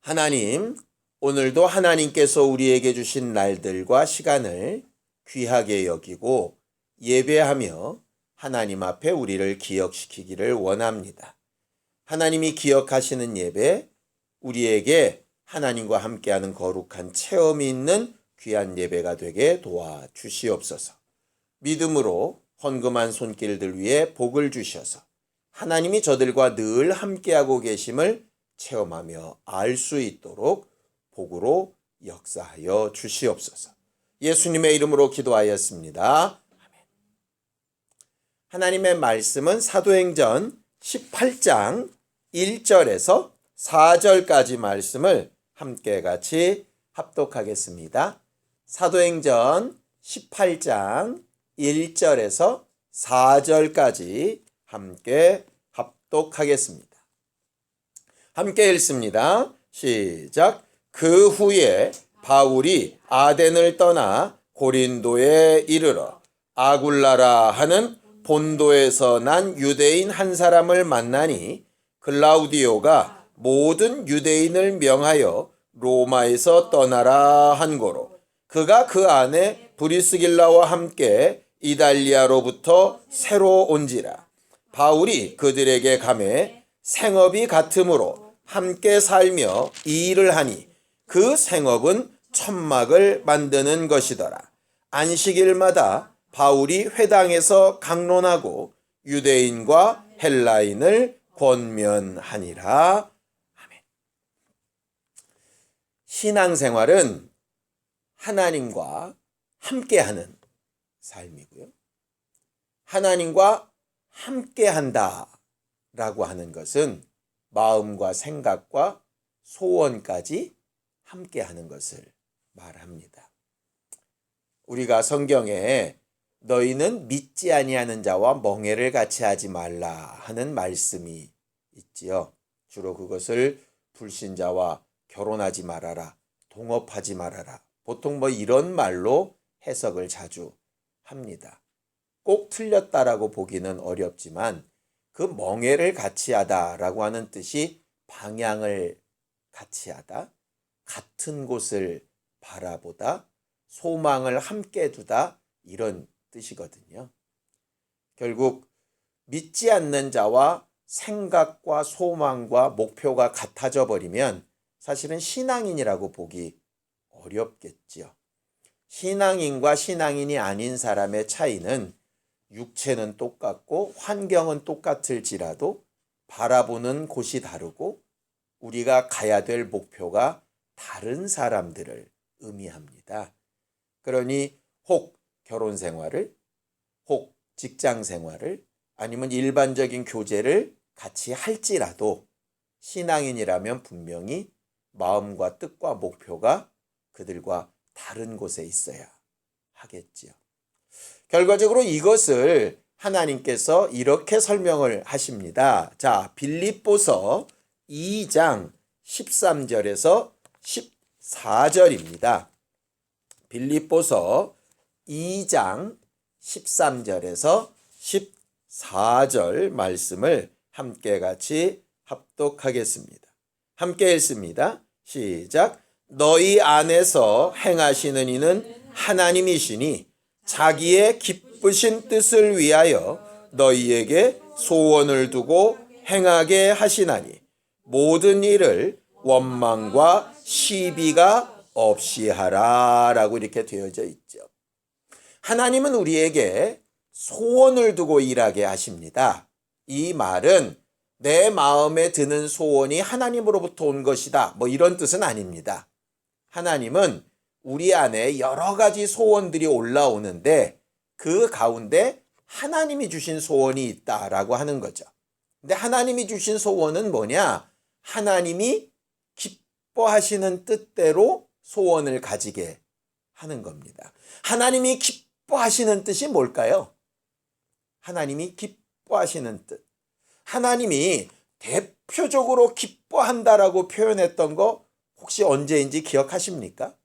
하나님, 오늘도 하나님께서 우리에게 주신 날들과 시간을 귀하게 여기고 예배하며 하나님 앞에 우리를 기억시키기를 원합니다. 하나님이 기억하시는 예배, 우리에게 하나님과 함께하는 거룩한 체험이 있는 귀한 예배가 되게 도와주시옵소서. 믿음으로 헌금한 손길들 위에 복을 주셔서 하나님이 저들과 늘 함께하고 계심을 체험하며 알 수 있도록 복으로 역사하여 주시옵소서. 예수님의 이름으로 기도하였습니다. 아멘. 하나님의 말씀은 사도행전 18장 1절에서 4절까지 말씀을 함께 같이 합독하겠습니다. 사도행전 18장 1절에서 4절까지 함께 합독하겠습니다. 함께 읽습니다. 시작. 그 후에 바울이 아덴을 떠나 고린도에 이르러 아굴라라 하는 본도에서 난 유대인 한 사람을 만나니 글라우디오가 모든 유대인을 명하여 로마에서 떠나라 한 고로 그가 그 안에 브리스길라와 함께 이달리아로부터 새로 온지라. 바울이 그들에게 가매 생업이 같으므로 함께 살며 이 일을 하니 그 생업은 천막을 만드는 것이더라. 안식일마다 바울이 회당에서 강론하고 유대인과 헬라인을 권면하니라. 아멘. 신앙생활은 하나님과 함께하는 삶이고요. 하나님과 함께한다라고 하는 것은 마음과 생각과 소원까지 함께하는 것을 말합니다. 우리가 성경에 너희는 믿지 아니하는 자와 멍에를 같이 하지 말라 하는 말씀이 있지요. 주로 그것을 불신자와 결혼하지 말아라, 동업하지 말아라, 보통 이런 말로 해석을 자주 합니다. 꼭 틀렸다라고 보기는 어렵지만 그 멍에를 같이 하다라고 하는 뜻이 방향을 같이 하다, 같은 곳을 바라보다, 소망을 함께 두다 이런 뜻이거든요. 결국 믿지 않는 자와 생각과 소망과 목표가 같아져 버리면 사실은 신앙인이라고 보기 어렵겠지요. 신앙인과 신앙인이 아닌 사람의 차이는 육체는 똑같고 환경은 똑같을지라도 바라보는 곳이 다르고 우리가 가야 될 목표가 다른 사람들을 의미합니다. 그러니 혹 결혼 생활을, 혹 직장 생활을, 아니면 일반적인 교제를 같이 할지라도 신앙인이라면 분명히 마음과 뜻과 목표가 그들과 다른 곳에 있어야 하겠지요. 결과적으로 이것을 하나님께서 이렇게 설명을 하십니다. 자, 빌립보서 2장 13절에서 14절입니다. 빌립보서 2장 13절에서 14절 말씀을 함께 같이 합독하겠습니다. 함께 읽습니다. 시작. 너희 안에서 행하시는 이는 하나님이시니 자기의 기쁘신 뜻을 위하여 너희에게 소원을 두고 행하게 하시나니 모든 일을 원망과 시비가 없이 하라 라고 이렇게 되어져 있죠. 하나님은 우리에게 소원을 두고 일하게 하십니다. 이 말은 내 마음에 드는 소원이 하나님으로부터 온 것이다 이런 뜻은 아닙니다. 하나님은 우리 안에 여러 가지 소원들이 올라오는데 그 가운데 하나님이 주신 소원이 있다라고 하는 거죠. 근데 하나님이 주신 소원은 뭐냐? 하나님이 기뻐하시는 뜻대로 소원을 가지게 하는 겁니다. 하나님이 기뻐하시는 뜻이 뭘까요? 하나님이 기뻐하시는 뜻. 하나님이 대표적으로 기뻐한다라고 표현했던 거 혹시 언제인지 기억하십니까?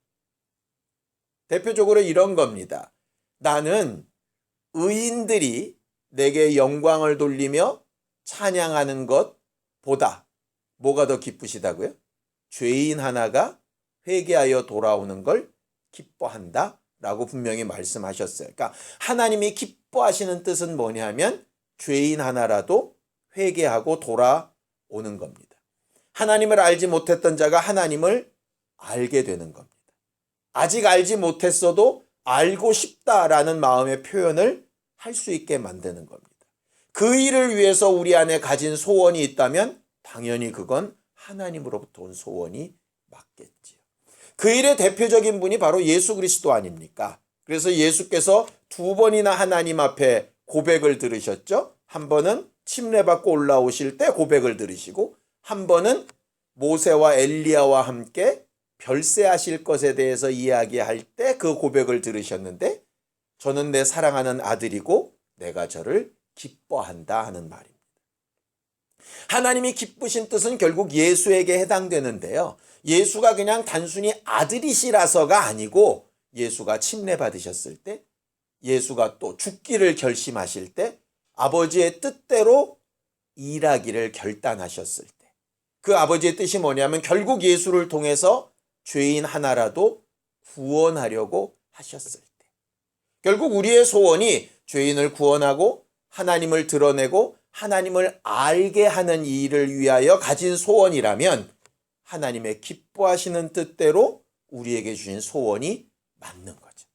대표적으로 이런 겁니다. 나는 의인들이 내게 영광을 돌리며 찬양하는 것보다 뭐가 더 기쁘시다고요? 죄인 하나가 회개하여 돌아오는 걸 기뻐한다 라고 분명히 말씀하셨어요. 그러니까 하나님이 기뻐하시는 뜻은 뭐냐면 죄인 하나라도 회개하고 돌아오는 겁니다. 하나님을 알지 못했던 자가 하나님을 알게 되는 겁니다. 아직 알지 못했어도 알고 싶다라는 마음의 표현을 할 수 있게 만드는 겁니다. 그 일을 위해서 우리 안에 가진 소원이 있다면 당연히 그건 하나님으로부터 온 소원이 맞겠지요. 그 일의 대표적인 분이 바로 예수 그리스도 아닙니까? 그래서 예수께서 2번이나 하나님 앞에 고백을 들으셨죠. 한 번은 침례받고 올라오실 때 고백을 들으시고, 한 번은 모세와 엘리야와 함께 별세하실 것에 대해서 이야기할 때 그 고백을 들으셨는데, 저는 내 사랑하는 아들이고 내가 저를 기뻐한다 하는 말입니다. 하나님이 기쁘신 뜻은 결국 예수에게 해당되는데요. 예수가 그냥 단순히 아들이시라서가 아니고, 예수가 침례받으셨을 때, 예수가 또 죽기를 결심하실 때, 아버지의 뜻대로 일하기를 결단하셨을 때, 그 아버지의 뜻이 뭐냐면 결국 예수를 통해서 죄인 하나라도 구원하려고 하셨을 때, 결국 우리의 소원이 죄인을 구원하고 하나님을 드러내고 하나님을 알게 하는 이 일을 위하여 가진 소원이라면 하나님의 기뻐하시는 뜻대로 우리에게 주신 소원이 맞는 거죠.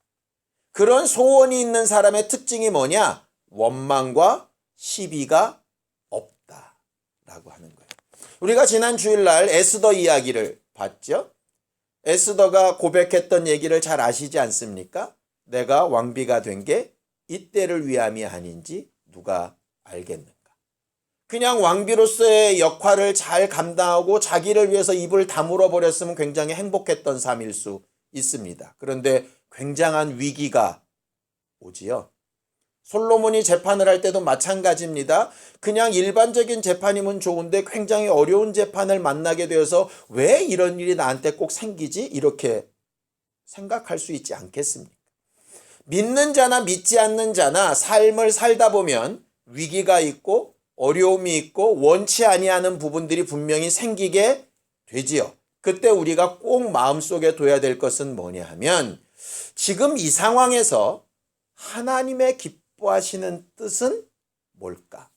그런 소원이 있는 사람의 특징이 뭐냐? 원망과 시비가 없다라고 하는 거예요. 우리가 지난 주일날 에스더 이야기를 봤죠? 에스더가 고백했던 얘기를 잘 아시지 않습니까? 내가 왕비가 된 게 이때를 위함이 아닌지 누가 알겠는가? 그냥 왕비로서의 역할을 잘 감당하고 자기를 위해서 입을 다물어 버렸으면 굉장히 행복했던 삶일 수 있습니다. 그런데 굉장한 위기가 오지요. 솔로몬이 재판을 할 때도 마찬가지입니다. 그냥 일반적인 재판이면 좋은데 굉장히 어려운 재판을 만나게 되어서 왜 이런 일이 나한테 꼭 생기지? 이렇게 생각할 수 있지 않겠습니까? 믿는 자나 믿지 않는 자나 삶을 살다 보면 위기가 있고 어려움이 있고 원치 아니하는 부분들이 분명히 생기게 되지요. 그때 우리가 꼭 마음속에 둬야 될 것은 뭐냐 하면, 지금 이 상황에서 하나님의 기뻐하시는 뜻은 뭘까?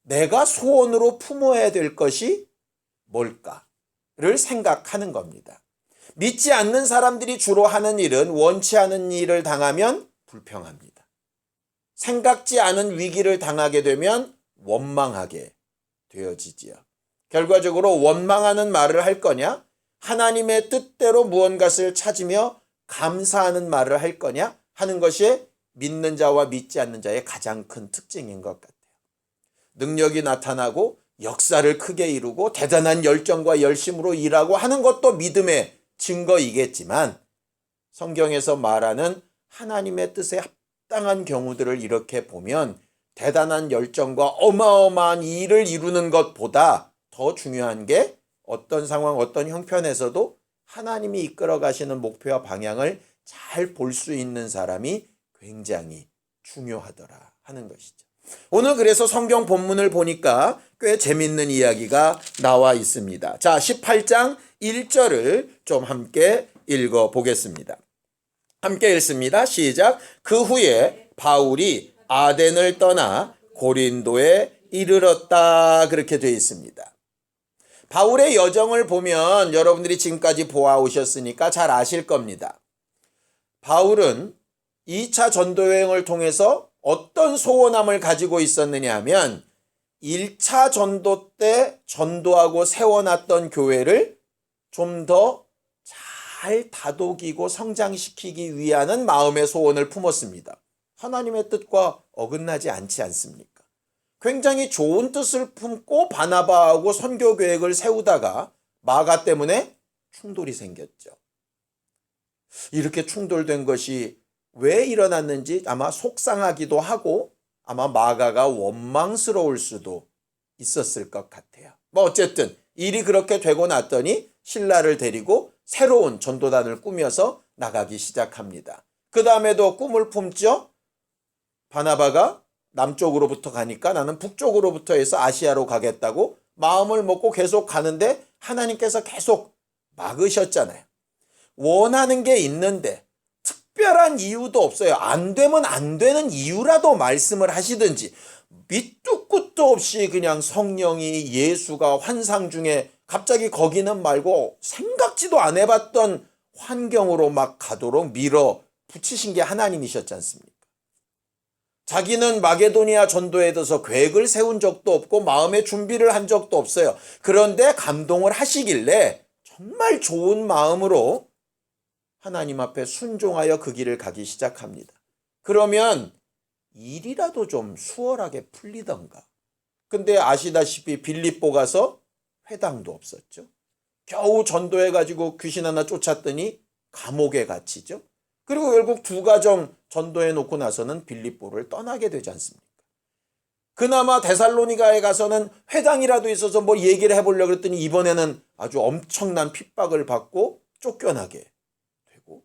내가 소원으로 품어야 될 것이 뭘까를 생각하는 겁니다. 믿지 않는 사람들이 주로 하는 일은 원치 않은 일을 당하면 불평합니다. 생각지 않은 위기를 당하게 되면 원망하게 되어지지요. 결과적으로 원망하는 말을 할 거냐? 하나님의 뜻대로 무언가를 찾으며 감사하는 말을 할 거냐? 하는 것이 믿는 자와 믿지 않는 자의 가장 큰 특징인 것 같아요. 능력이 나타나고 역사를 크게 이루고 대단한 열정과 열심으로 일하고 하는 것도 믿음의 증거이겠지만, 성경에서 말하는 하나님의 뜻에 합당한 경우들을 이렇게 보면 대단한 열정과 어마어마한 일을 이루는 것보다 더 중요한 게 어떤 상황, 어떤 형편에서도 하나님이 이끌어 가시는 목표와 방향을 잘 볼 수 있는 사람이 굉장히 중요하더라 하는 것이죠. 오늘 그래서 성경 본문을 보니까 꽤 재밌는 이야기가 나와 있습니다. 자, 18장 1절을 좀 함께 읽어 보겠습니다. 함께 읽습니다. 시작. 그 후에 바울이 아덴을 떠나 고린도에 이르렀다. 그렇게 되어 있습니다. 바울의 여정을 보면 여러분들이 지금까지 보아오셨으니까 잘 아실 겁니다. 바울은 2차 전도여행을 통해서 어떤 소원함을 가지고 있었느냐 하면 1차 전도 때 전도하고 세워놨던 교회를 좀 더 잘 다독이고 성장시키기 위한 마음의 소원을 품었습니다. 하나님의 뜻과 어긋나지 않지 않습니까? 굉장히 좋은 뜻을 품고 바나바하고 선교 계획을 세우다가 마가 때문에 충돌이 생겼죠. 이렇게 충돌된 것이 왜 일어났는지 아마 속상하기도 하고 아마 마가가 원망스러울 수도 있었을 것 같아요. 어쨌든 일이 그렇게 되고 났더니 신라를 데리고 새로운 전도단을 꾸며서 나가기 시작합니다. 그 다음에도 꿈을 품죠. 바나바가 남쪽으로부터 가니까 나는 북쪽으로부터 해서 아시아로 가겠다고 마음을 먹고 계속 가는데 하나님께서 계속 막으셨잖아요. 원하는 게 있는데 특별한 이유도 없어요. 안 되면 안 되는 이유라도 말씀을 하시든지, 밑도 끝도 없이 그냥 성령이 예수가 환상 중에 갑자기 거기는 말고 생각지도 안 해봤던 환경으로 막 가도록 밀어 붙이신 게 하나님이셨지 않습니까? 자기는 마게도니아 전도에 대해서 계획을 세운 적도 없고 마음의 준비를 한 적도 없어요. 그런데 감동을 하시길래 정말 좋은 마음으로 하나님 앞에 순종하여 그 길을 가기 시작합니다. 그러면 일이라도 좀 수월하게 풀리던가. 근데 아시다시피 빌립보 가서 회당도 없었죠. 겨우 전도해가지고 귀신 하나 쫓았더니 감옥에 갇히죠. 그리고 결국 두 가정 전도해 놓고 나서는 빌립보를 떠나게 되지 않습니까? 그나마 데살로니가에 가서는 회당이라도 있어서 뭐 얘기를 해보려고 했더니 이번에는 아주 엄청난 핍박을 받고 쫓겨나게 되고,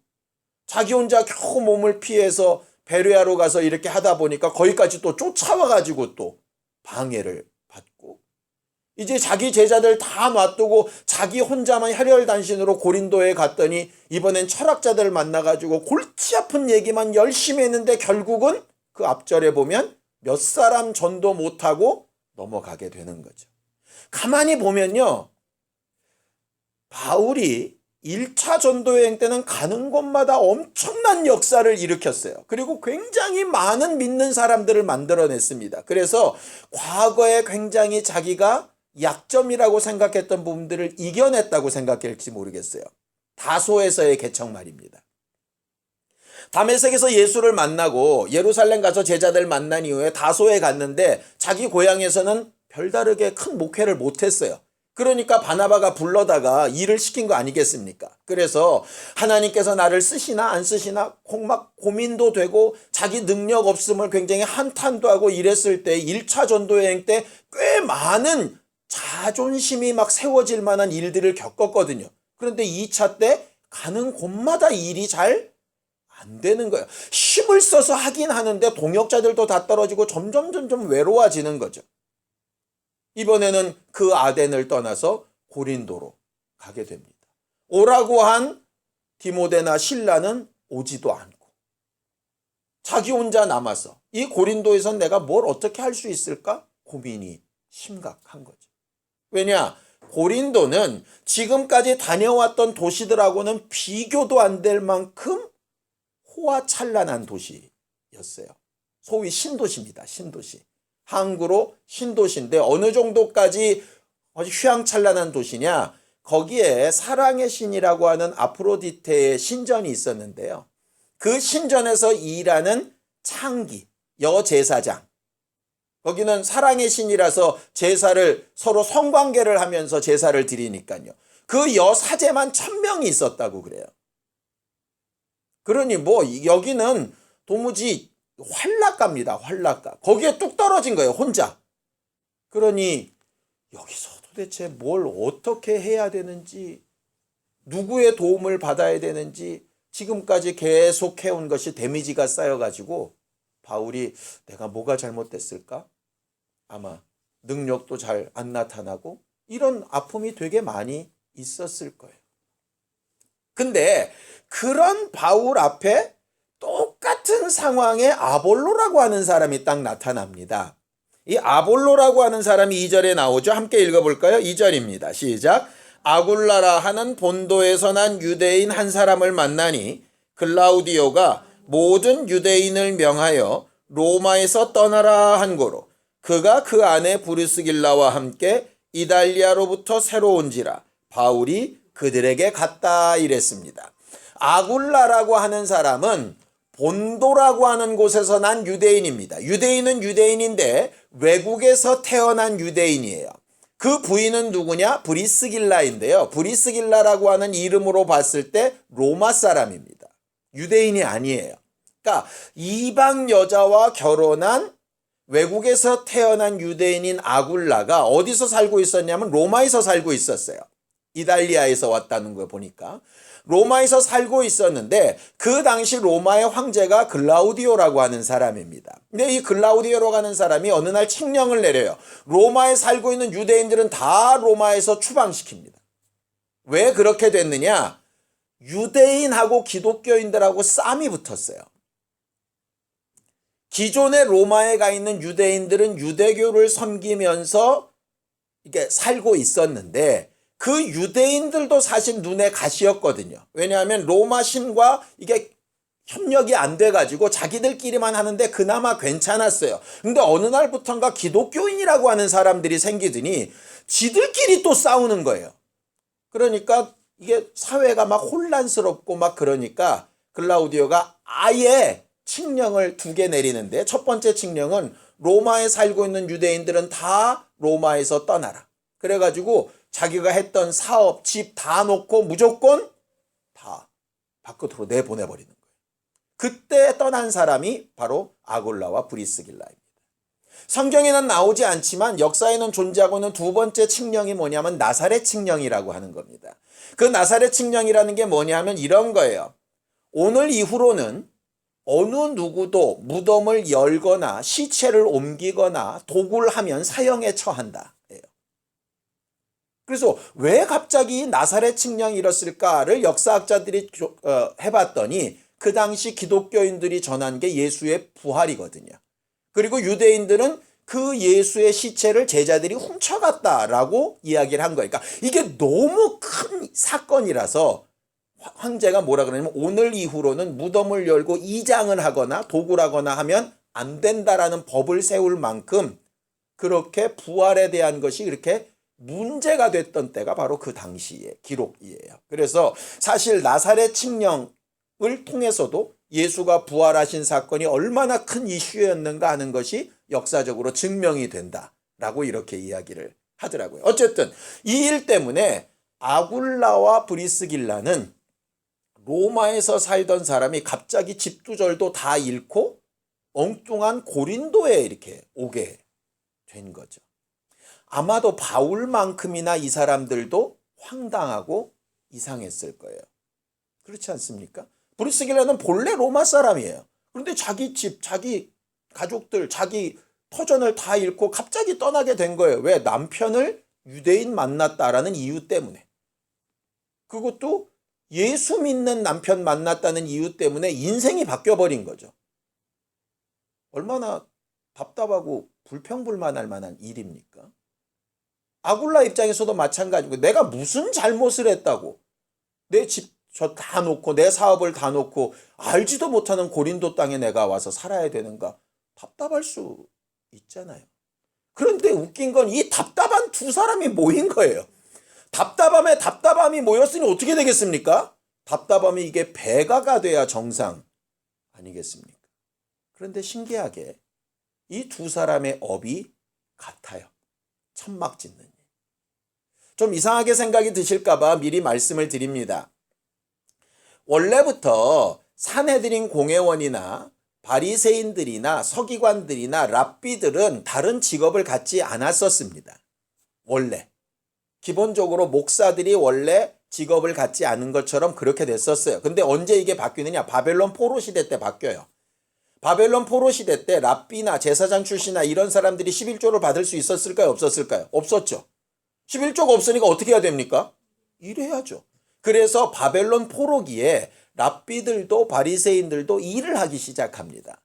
자기 혼자 겨우 몸을 피해서 베레아로 가서 이렇게 하다 보니까 거기까지 또 쫓아와가지고 또 방해를 받고, 이제 자기 제자들 다 놔두고 자기 혼자만 혈혈단신으로 고린도에 갔더니 이번엔 철학자들 만나가지고 골치 아픈 얘기만 열심히 했는데 결국은 그 앞절에 보면 몇 사람 전도 못하고 넘어가게 되는 거죠. 가만히 보면요, 바울이 1차 전도여행 때는 가는 곳마다 엄청난 역사를 일으켰어요. 그리고 굉장히 많은 믿는 사람들을 만들어냈습니다. 그래서 과거에 굉장히 자기가 약점이라고 생각했던 부분들을 이겨냈다고 생각할지 모르겠어요. 다소에서의 개척 말입니다. 다메섹에서 예수를 만나고 예루살렘 가서 제자들 만난 이후에 다소에 갔는데 자기 고향에서는 별다르게 큰 목회를 못했어요. 그러니까 바나바가 불러다가 일을 시킨 거 아니겠습니까? 그래서 하나님께서 나를 쓰시나 안 쓰시나 막 고민도 되고 자기 능력 없음을 굉장히 한탄도 하고 이랬을 때 1차 전도여행 때 꽤 많은 자존심이 막 세워질 만한 일들을 겪었거든요. 그런데 2차 때 가는 곳마다 일이 잘 안 되는 거예요. 힘을 써서 하긴 하는데 동역자들도 다 떨어지고 점점 외로워지는 거죠. 이번에는 그 아덴을 떠나서 고린도로 가게 됩니다. 오라고 한 디모데나 실라는 오지도 않고 자기 혼자 남아서 이 고린도에선 내가 뭘 어떻게 할 수 있을까? 고민이 심각한 거죠. 왜냐? 고린도는 지금까지 다녀왔던 도시들하고는 비교도 안 될 만큼 호화찬란한 도시였어요. 소위 신도시입니다. 신도시. 항구로 신도시인데 어느 정도까지 아주 휘황찬란한 도시냐? 거기에 사랑의 신이라고 하는 아프로디테의 신전이 있었는데요. 그 신전에서 일하는 창기, 여제사장. 거기는 사랑의 신이라서 제사를 서로 성관계를 하면서 제사를 드리니까요. 그 여사제만 1000명이 있었다고 그래요. 그러니 뭐 여기는 도무지 활락가입니다. 활락가. 거기에 뚝 떨어진 거예요. 혼자. 그러니 여기서 도대체 뭘 어떻게 해야 되는지, 누구의 도움을 받아야 되는지 지금까지 계속 해온 것이 데미지가 쌓여가지고 바울이 내가 뭐가 잘못됐을까? 아마 능력도 잘 안 나타나고 이런 아픔이 되게 많이 있었을 거예요. 근데 그런 바울 앞에 똑같은 상황에 아볼로라고 하는 사람이 딱 나타납니다. 이 아볼로라고 하는 사람이 2절에 나오죠. 함께 읽어볼까요? 2절입니다. 시작. 아굴라라 하는 본도에서 난 유대인 한 사람을 만나니 글라우디오가 모든 유대인을 명하여 로마에서 떠나라 한 고로 그가 그 안에 브루스길라와 함께 이달리아로부터 새로 온지라 바울이 그들에게 갔다 이랬습니다. 아굴라라고 하는 사람은 본도라고 하는 곳에서 난 유대인입니다. 유대인은 유대인인데 외국에서 태어난 유대인이에요. 그 부인은 누구냐? 브리스길라인데요. 브리스길라라고 하는 이름으로 봤을 때 로마 사람입니다. 유대인이 아니에요. 그러니까 이방 여자와 결혼한 외국에서 태어난 유대인인 아굴라가 어디서 살고 있었냐면 로마에서 살고 있었어요. 이달리아에서 왔다는 거 보니까 로마에서 살고 있었는데 그 당시 로마의 황제가 글라우디오라고 하는 사람입니다. 근데 이 글라우디오라고 하는 사람이 어느 날 칙령을 내려요. 로마에 살고 있는 유대인들은 다 로마에서 추방시킵니다. 왜 그렇게 됐느냐? 유대인하고 기독교인들하고 싸움이 붙었어요. 기존의 로마에 가 있는 유대인들은 유대교를 섬기면서 이게 살고 있었는데 그 유대인들도 사실 눈에 가시였거든요. 왜냐하면 로마 신과 이게 협력이 안 돼가지고 자기들끼리만 하는데 그나마 괜찮았어요. 근데 어느 날부턴가 기독교인이라고 하는 사람들이 생기더니 지들끼리 또 싸우는 거예요. 그러니까 이게 사회가 막 혼란스럽고 막 그러니까 클라우디오가 아예 칙령을 2개 내리는데 첫 번째 칙령은 로마에 살고 있는 유대인들은 다 로마에서 떠나라. 그래가지고 자기가 했던 사업, 집 다 놓고 무조건 다 바깥으로 내보내버리는 거예요. 그때 떠난 사람이 바로 아굴라와 브리스길라입니다. 성경에는 나오지 않지만 역사에는 존재하고 있는 두 번째 칙령이 뭐냐면 나사렛 칙령이라고 하는 겁니다. 그 나사렛 칙령이라는 게 뭐냐면 이런 거예요. 오늘 이후로는 어느 누구도 무덤을 열거나 시체를 옮기거나 도굴 하면 사형에 처한다. 그래서 왜 갑자기 나사렛 칙령이 이랬을까를 역사학자들이 해봤더니 그 당시 기독교인들이 전한 게 예수의 부활이거든요. 그리고 유대인들은 그 예수의 시체를 제자들이 훔쳐갔다라고 이야기를 한 거예요. 그러니까 이게 너무 큰 사건이라서 황제가 뭐라 그러냐면 오늘 이후로는 무덤을 열고 이장을 하거나 도굴하거나 하면 안 된다라는 법을 세울 만큼 그렇게 부활에 대한 것이 이렇게 문제가 됐던 때가 바로 그 당시의 기록이에요. 그래서 사실 나사렛 칙령을 통해서도 예수가 부활하신 사건이 얼마나 큰 이슈였는가 하는 것이 역사적으로 증명이 된다라고 이렇게 이야기를 하더라고요. 어쨌든 이 일 때문에 아굴라와 브리스길라는 로마에서 살던 사람이 갑자기 집두절도 다 잃고 엉뚱한 고린도에 이렇게 오게 된 거죠. 아마도 바울만큼이나 이 사람들도 황당하고 이상했을 거예요. 그렇지 않습니까? 브리스길라는 본래 로마 사람이에요. 그런데 자기 집, 자기 가족들, 자기 터전을 다 잃고 갑자기 떠나게 된 거예요. 왜? 남편을 유대인 만났다라는 이유 때문에. 그것도 예수 믿는 남편 만났다는 이유 때문에 인생이 바뀌어버린 거죠. 얼마나 답답하고 불평불만할 만한 일입니까? 아굴라 입장에서도 마찬가지고 내가 무슨 잘못을 했다고 내 집 저 다 놓고 내 사업을 다 놓고 알지도 못하는 고린도 땅에 내가 와서 살아야 되는가 답답할 수 있잖아요. 그런데 웃긴 건 이 답답한 두 사람이 모인 거예요. 답답함에 답답함이 모였으니 어떻게 되겠습니까? 답답함이 이게 배가가 돼야 정상 아니겠습니까? 그런데 신기하게 이 두 사람의 업이 같아요. 천막 짓는 일. 좀 이상하게 생각이 드실까봐 미리 말씀을 드립니다. 원래부터 산헤드린 공회원이나 바리새인들이나 서기관들이나 랍비들은 다른 직업을 갖지 않았었습니다. 원래. 기본적으로 목사들이 원래 직업을 갖지 않은 것처럼 그렇게 됐었어요. 근데 언제 이게 바뀌느냐? 바벨론 포로 시대 때 바뀌어요. 바벨론 포로 시대 때 랍비나 제사장 출신이나 이런 사람들이 11조를 받을 수 있었을까요? 없었을까요? 없었죠. 11조가 없으니까 어떻게 해야 됩니까? 일해야죠. 그래서 바벨론 포로기에 랍비들도 바리새인들도 일을 하기 시작합니다.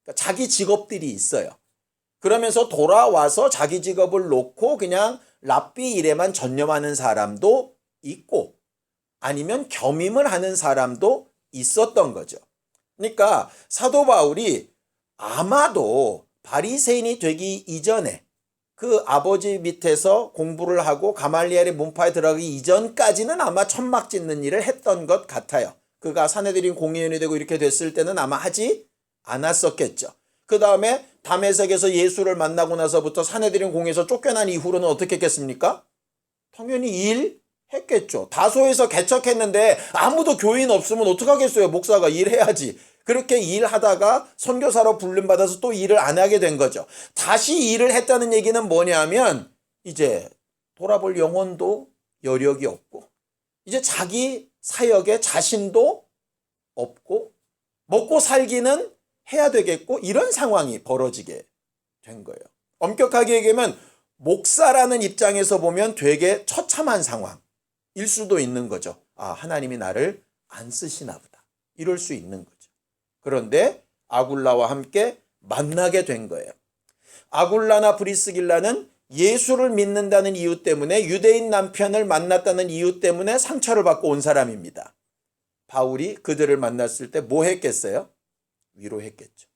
그러니까 자기 직업들이 있어요. 그러면서 돌아와서 자기 직업을 놓고 그냥 랍비 일에만 전념하는 사람도 있고 아니면 겸임을 하는 사람도 있었던 거죠. 그러니까 사도 바울이 아마도 바리새인이 되기 이전에 그 아버지 밑에서 공부를 하고 가말리엘의 문파에 들어가기 이전까지는 아마 천막 짓는 일을 했던 것 같아요. 그가 산헤드린 공의원이 되고 이렇게 됐을 때는 아마 하지 않았었겠죠. 그 다음에 다메섹에서 예수를 만나고 나서부터 산헤드린 공회에서 쫓겨난 이후로는 어떻게 했겠습니까? 당연히 일했겠죠. 다소에서 개척했는데 아무도 교인 없으면 어떡하겠어요. 목사가 일해야지. 그렇게 일하다가 선교사로 불림받아서 또 일을 안 하게 된 거죠. 다시 일을 했다는 얘기는 뭐냐면 이제 돌아볼 영혼도 여력이 없고 이제 자기 사역에 자신도 없고 먹고 살기는 해야 되겠고 이런 상황이 벌어지게 된 거예요. 엄격하게 얘기하면 목사라는 입장에서 보면 되게 처참한 상황. 수도 있는 거죠. 아, 하나님이 나를 안 쓰시나 보다. 이럴 수 있는 거죠. 그런데 아굴라와 함께 만나게 된 거예요. 아굴라나 브리스길라는 예수를 믿는다는 이유 때문에, 유대인 남편을 만났다는 이유 때문에 상처를 받고 온 사람입니다. 바울이 그들을 만났을 때 뭐 했겠어요? 위로했겠죠.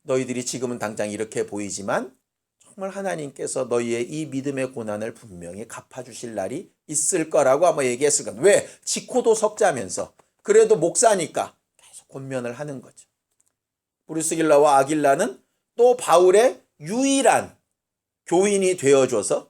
너희들이 지금은 당장 이렇게 보이지만 정말 하나님께서 너희의 이 믿음의 고난을 분명히 갚아주실 날이 있을 거라고 아마 얘기했을 겁니다. 왜? 지코도 석자면서 그래도 목사니까 계속 권면을 하는 거죠. 브리스길라와 아길라는 또 바울의 유일한 교인이 되어줘서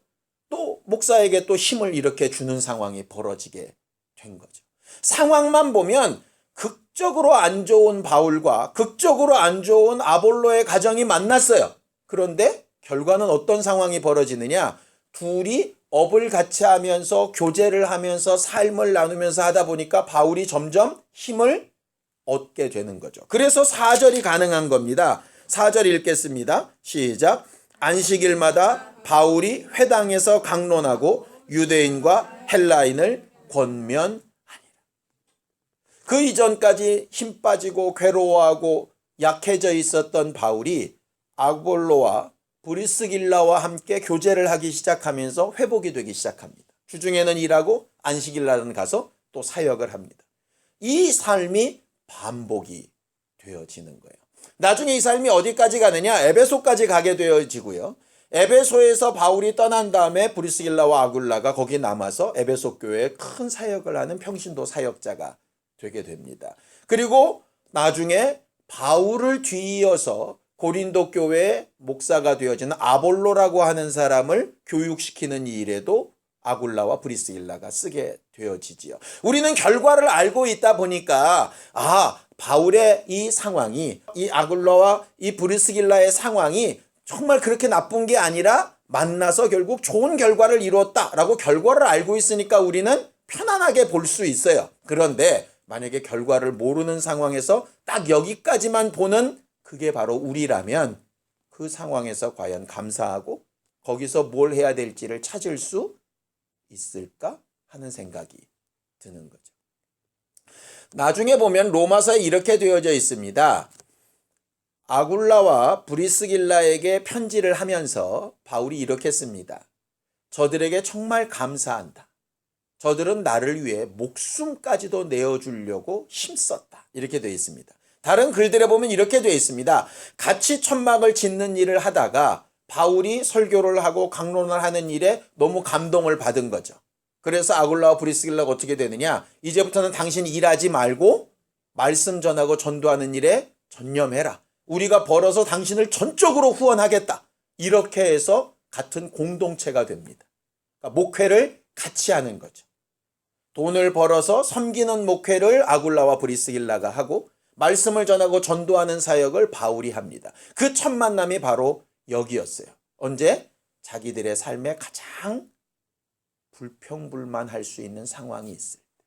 또 목사에게 또 힘을 이렇게 주는 상황이 벌어지게 된 거죠. 상황만 보면 극적으로 안 좋은 바울과 극적으로 안 좋은 아볼로의 가정이 만났어요. 그런데 결과는 어떤 상황이 벌어지느냐? 둘이 업을 같이 하면서 교제를 하면서 삶을 나누면서 하다 보니까 바울이 점점 힘을 얻게 되는 거죠. 그래서 4절이 가능한 겁니다. 4절 읽겠습니다. 시작. 안식일마다 바울이 회당에서 강론하고 유대인과 헬라인을 권면하니라. 그 이전까지 힘 빠지고 괴로워하고 약해져 있었던 바울이 아볼로와 브리스길라와 함께 교제를 하기 시작하면서 회복이 되기 시작합니다. 주중에는 일하고 안식일날은 가서 또 사역을 합니다. 이 삶이 반복이 되어지는 거예요. 나중에 이 삶이 어디까지 가느냐? 에베소까지 가게 되어지고요. 에베소에서 바울이 떠난 다음에 브리스길라와 아굴라가 거기 남아서 에베소 교회에 큰 사역을 하는 평신도 사역자가 되게 됩니다. 그리고 나중에 바울을 뒤이어서 고린도 교회의 목사가 되어지는 아볼로라고 하는 사람을 교육시키는 일에도 아굴라와 브리스길라가 쓰게 되어지지요. 우리는 결과를 알고 있다 보니까 바울의 이 상황이, 이 아굴라와 이 브리스길라의 상황이 정말 그렇게 나쁜 게 아니라 만나서 결국 좋은 결과를 이루었다라고 결과를 알고 있으니까 우리는 편안하게 볼 수 있어요. 그런데 만약에 결과를 모르는 상황에서 딱 여기까지만 보는 그게 바로 우리라면 그 상황에서 과연 감사하고 거기서 뭘 해야 될지를 찾을 수 있을까 하는 생각이 드는 거죠. 나중에 보면 로마서에 이렇게 되어져 있습니다. 아굴라와 브리스길라에게 편지를 하면서 바울이 이렇게 씁니다. 저들에게 정말 감사한다. 저들은 나를 위해 목숨까지도 내어주려고 힘썼다. 이렇게 되어 있습니다. 다른 글들에 보면 이렇게 되어 있습니다. 같이 천막을 짓는 일을 하다가 바울이 설교를 하고 강론을 하는 일에 너무 감동을 받은 거죠. 그래서 아굴라와 브리스길라가 어떻게 되느냐? 이제부터는 당신 일하지 말고 말씀 전하고 전도하는 일에 전념해라. 우리가 벌어서 당신을 전적으로 후원하겠다. 이렇게 해서 같은 공동체가 됩니다. 그러니까 목회를 같이 하는 거죠. 돈을 벌어서 섬기는 목회를 아굴라와 브리스길라가 하고 말씀을 전하고 전도하는 사역을 바울이 합니다. 그 첫 만남이 바로 여기였어요. 언제? 자기들의 삶에 가장 불평불만할 수 있는 상황이 있을 때.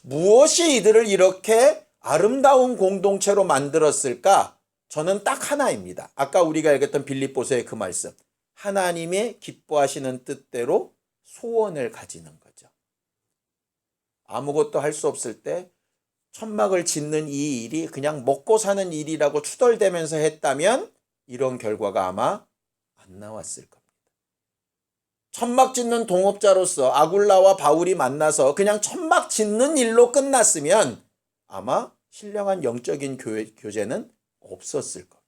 무엇이 이들을 이렇게 아름다운 공동체로 만들었을까? 저는 딱 하나입니다. 아까 우리가 읽었던 빌립보서의 그 말씀. 하나님의 기뻐하시는 뜻대로 소원을 가지는 거죠. 아무것도 할 수 없을 때 천막을 짓는 이 일이 그냥 먹고 사는 일이라고 투덜대면서 했다면 이런 결과가 아마 안 나왔을 겁니다. 천막 짓는 동업자로서 아굴라와 바울이 만나서 그냥 천막 짓는 일로 끝났으면 아마 신령한 영적인 교제는 없었을 겁니다.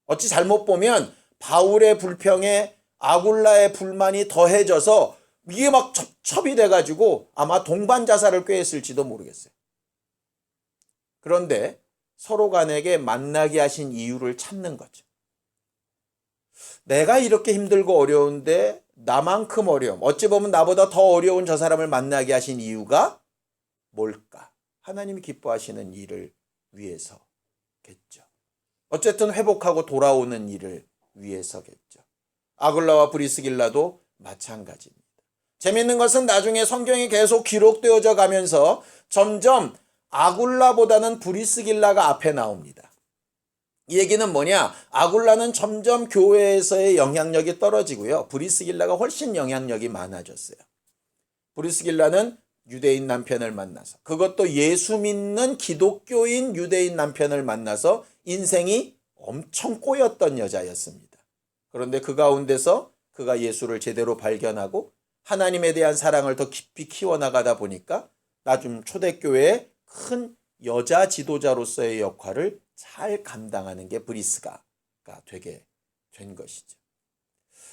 어찌 잘못 보면 바울의 불평에 아굴라의 불만이 더해져서 이게 막 첩첩이 돼가지고 아마 동반 자살을 꾀했을지도 모르겠어요. 그런데 서로 간에게 만나게 하신 이유를 찾는 거죠. 내가 이렇게 힘들고 어려운데 나만큼 어려움, 어찌 보면 나보다 더 어려운 저 사람을 만나게 하신 이유가 뭘까? 하나님이 기뻐하시는 일을 위해서겠죠. 어쨌든 회복하고 돌아오는 일을 위해서겠죠. 아굴라와 브리스길라도 마찬가지입니다. 재밌는 것은 나중에 성경이 계속 기록되어져 가면서 점점 아굴라보다는 브리스길라가 앞에 나옵니다. 이 얘기는 뭐냐? 아굴라는 점점 교회에서의 영향력이 떨어지고요. 브리스길라가 훨씬 영향력이 많아졌어요. 브리스길라는 유대인 남편을 만나서, 그것도 예수 믿는 기독교인 유대인 남편을 만나서 인생이 엄청 꼬였던 여자였습니다. 그런데 그 가운데서 그가 예수를 제대로 발견하고 하나님에 대한 사랑을 더 깊이 키워나가다 보니까 나중 초대교회의 큰 여자 지도자로서의 역할을 잘 감당하는 게 브리스가가 되게 된 것이죠.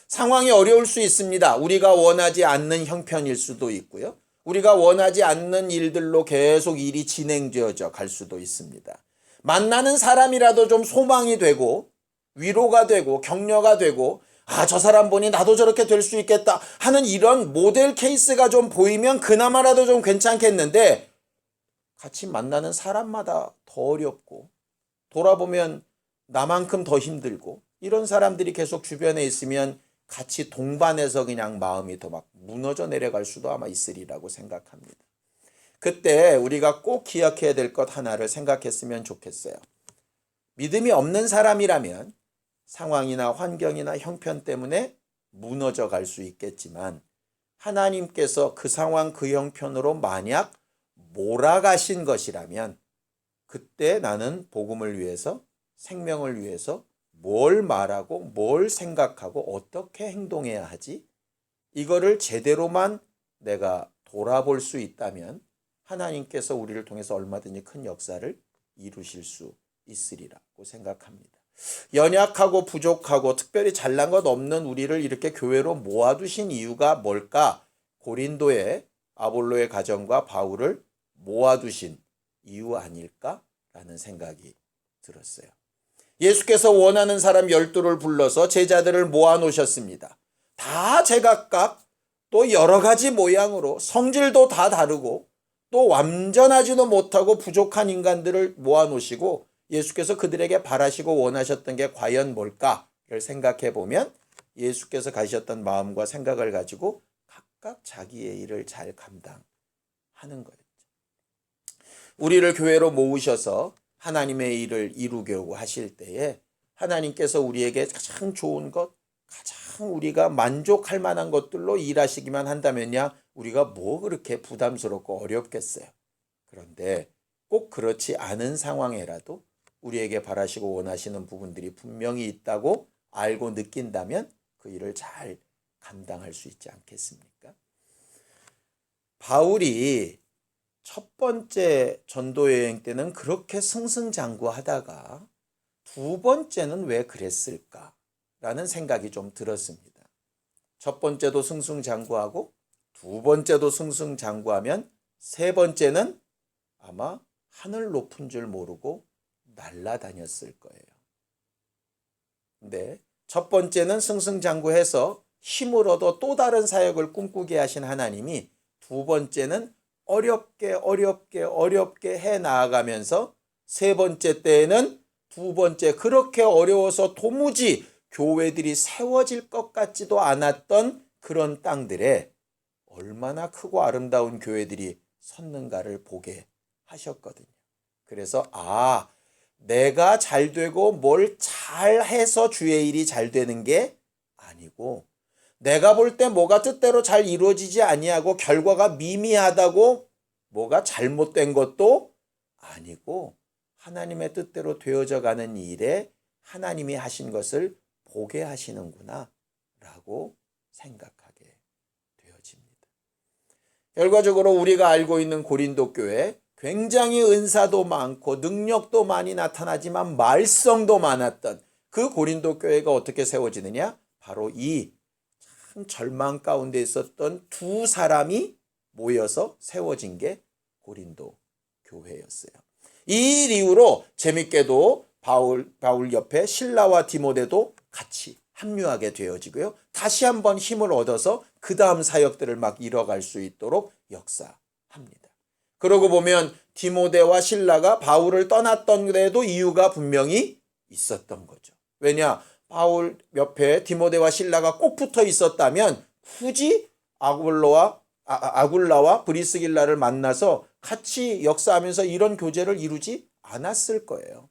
상황이 어려울 수 있습니다. 우리가 원하지 않는 형편일 수도 있고요. 우리가 원하지 않는 일들로 계속 일이 진행되어져 갈 수도 있습니다. 만나는 사람이라도 좀 소망이 되고 위로가 되고 격려가 되고 저 사람 보니 나도 저렇게 될 수 있겠다 하는 이런 모델 케이스가 좀 보이면 그나마라도 좀 괜찮겠는데, 같이 만나는 사람마다 더 어렵고 돌아보면 나만큼 더 힘들고 이런 사람들이 계속 주변에 있으면 같이 동반해서 그냥 마음이 더 막 무너져 내려갈 수도 아마 있으리라고 생각합니다. 그때 우리가 꼭 기억해야 될 것 하나를 생각했으면 좋겠어요. 믿음이 없는 사람이라면 상황이나 환경이나 형편 때문에 무너져 갈 수 있겠지만, 하나님께서 그 상황 그 형편으로 만약 몰아가신 것이라면 그때 나는 복음을 위해서, 생명을 위해서 뭘 말하고 뭘 생각하고 어떻게 행동해야 하지? 이거를 제대로만 내가 돌아볼 수 있다면 하나님께서 우리를 통해서 얼마든지 큰 역사를 이루실 수 있으리라고 생각합니다. 연약하고 부족하고 특별히 잘난 것 없는 우리를 이렇게 교회로 모아두신 이유가 뭘까? 고린도의 아볼로의 가정과 바울을 모아두신 이유 아닐까라는 생각이 들었어요. 예수께서 원하는 사람 12를 불러서 제자들을 모아놓으셨습니다. 다 제각각 또 여러 가지 모양으로 성질도 다 다르고 또 완전하지도 못하고 부족한 인간들을 모아놓으시고 예수께서 그들에게 바라시고 원하셨던 게 과연 뭘까를 생각해 보면 예수께서 가지셨던 마음과 생각을 가지고 각각 자기의 일을 잘 감당하는 거였죠. 우리를 교회로 모으셔서 하나님의 일을 이루려고 하실 때에 하나님께서 우리에게 가장 좋은 것, 가장 우리가 만족할 만한 것들로 일하시기만 한다면야 우리가 뭐 그렇게 부담스럽고 어렵겠어요. 그런데 꼭 그렇지 않은 상황에라도 우리에게 바라시고 원하시는 부분들이 분명히 있다고 알고 느낀다면 그 일을 잘 감당할 수 있지 않겠습니까? 바울이 첫 번째 전도 여행 때는 그렇게 승승장구하다가 두 번째는 왜 그랬을까라는 생각이 좀 들었습니다. 첫 번째도 승승장구하고 두 번째도 승승장구하면 세 번째는 아마 하늘 높은 줄 모르고 날아다녔을 거예요. 근데 첫 번째는 승승장구해서 힘을 얻어 또 다른 사역을 꿈꾸게 하신 하나님이 두 번째는 어렵게 해 나아가면서 세 번째 때에는 두 번째 그렇게 어려워서 도무지 교회들이 세워질 것 같지도 않았던 그런 땅들에 얼마나 크고 아름다운 교회들이 섰는가를 보게 하셨거든요. 그래서 내가 잘 되고 뭘 잘해서 주의 일이 잘 되는 게 아니고 내가 볼 때 뭐가 뜻대로 잘 이루어지지 아니하고 결과가 미미하다고 뭐가 잘못된 것도 아니고 하나님의 뜻대로 되어져 가는 일에 하나님이 하신 것을 보게 하시는구나 라고 생각하게 되어집니다. 결과적으로 우리가 알고 있는 고린도 교회, 굉장히 은사도 많고 능력도 많이 나타나지만 말썽도 많았던 그 고린도 교회가 어떻게 세워지느냐? 바로 이 참 절망 가운데 있었던 두 사람이 모여서 세워진 게 고린도 교회였어요. 이 이유로 재밌게도 바울 옆에 실라와 디모데도 같이 합류하게 되어지고요. 다시 한번 힘을 얻어서 그 다음 사역들을 막 이뤄갈 수 있도록 역사합니다. 그러고 보면 디모데와 실라가 바울을 떠났던 데에도 이유가 분명히 있었던 거죠. 왜냐? 바울 옆에 디모데와 실라가 꼭 붙어 있었다면 굳이 아굴라와 브리스길라를 만나서 같이 역사하면서 이런 교제를 이루지 않았을 거예요.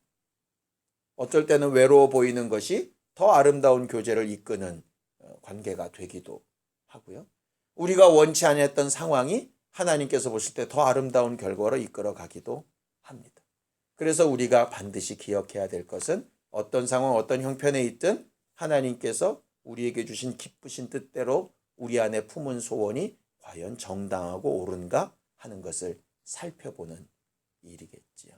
어쩔 때는 외로워 보이는 것이 더 아름다운 교제를 이끄는 관계가 되기도 하고요. 우리가 원치 않았던 상황이 하나님께서 보실 때 더 아름다운 결과로 이끌어 가기도 합니다. 그래서 우리가 반드시 기억해야 될 것은 어떤 상황, 어떤 형편에 있든 하나님께서 우리에게 주신 기쁘신 뜻대로 우리 안에 품은 소원이 과연 정당하고 옳은가 하는 것을 살펴보는 일이겠지요.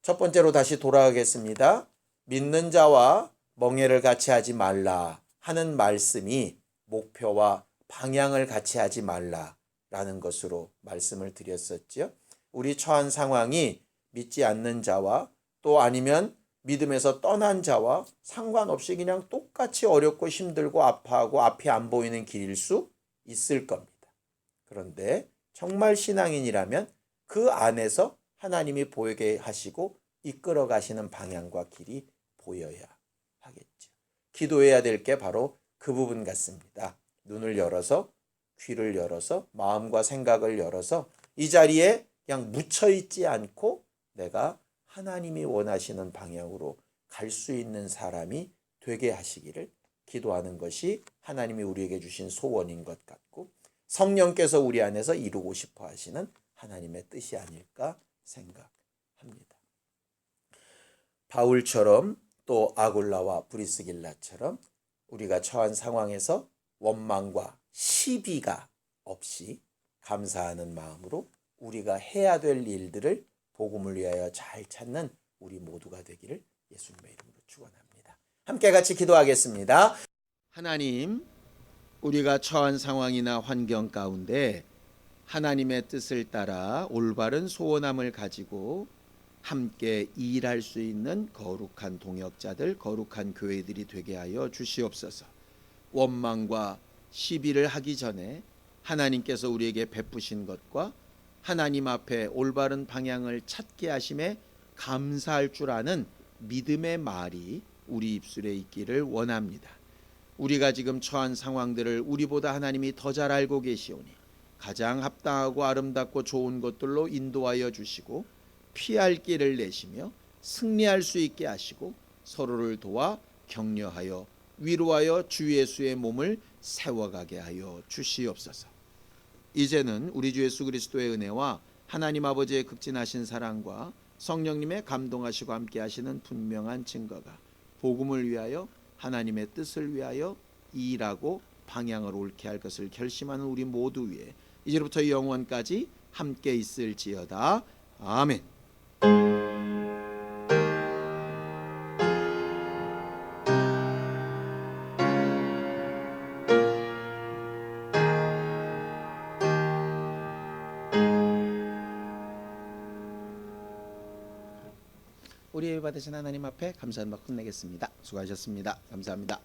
첫 번째로 다시 돌아가겠습니다. 믿는 자와 멍해를 같이 하지 말라 하는 말씀이 목표와 방향을 같이 하지 말라라는 것으로 말씀을 드렸었지요. 우리 처한 상황이 믿지 않는 자와 또 아니면 믿음에서 떠난 자와 상관없이 그냥 똑같이 어렵고 힘들고 아파하고 앞이 안 보이는 길일 수 있을 겁니다. 그런데 정말 신앙인이라면 그 안에서 하나님이 보이게 하시고 이끌어 가시는 방향과 길이 보여야 하겠죠. 기도해야 될 게 바로 그 부분 같습니다. 눈을 열어서, 귀를 열어서, 마음과 생각을 열어서 이 자리에 그냥 묻혀있지 않고 내가 하나님이 원하시는 방향으로 갈 수 있는 사람이 되게 하시기를 기도하는 것이 하나님이 우리에게 주신 소원인 것 같고 성령께서 우리 안에서 이루고 싶어 하시는 하나님의 뜻이 아닐까 생각합니다. 바울처럼 또 아굴라와 브리스길라처럼 우리가 처한 상황에서 원망과 시비가 없이 감사하는 마음으로 우리가 해야 될 일들을 복음을 위하여 잘 찾는 우리 모두가 되기를 예수님의 이름으로 축원합니다. 함께 같이 기도하겠습니다. 하나님, 우리가 처한 상황이나 환경 가운데 하나님의 뜻을 따라 올바른 소원함을 가지고 함께 일할 수 있는 거룩한 동역자들, 거룩한 교회들이 되게 하여 주시옵소서. 원망과 시비를 하기 전에 하나님께서 우리에게 베푸신 것과 하나님 앞에 올바른 방향을 찾게 하심에 감사할 줄 아는 믿음의 말이 우리 입술에 있기를 원합니다. 우리가 지금 처한 상황들을 우리보다 하나님이 더 잘 알고 계시오니 가장 합당하고 아름답고 좋은 것들로 인도하여 주시고 피할 길을 내시며 승리할 수 있게 하시고 서로를 도와 격려하여 위로하여 주 예수의 몸을 세워가게 하여 주시옵소서. 이제는 우리 주 예수 그리스도의 은혜와 하나님 아버지의 극진하신 사랑과 성령님의 감동하시고 함께 하시는 분명한 증거가 복음을 위하여 하나님의 뜻을 위하여 일하고 방향을 옳게 할 것을 결심하는 우리 모두 위에 이제부터 영원까지 함께 있을지어다. 아멘. 우리 예배 받으신 하나님 앞에 감사한 박수 내겠습니다. 수고하셨습니다. 감사합니다.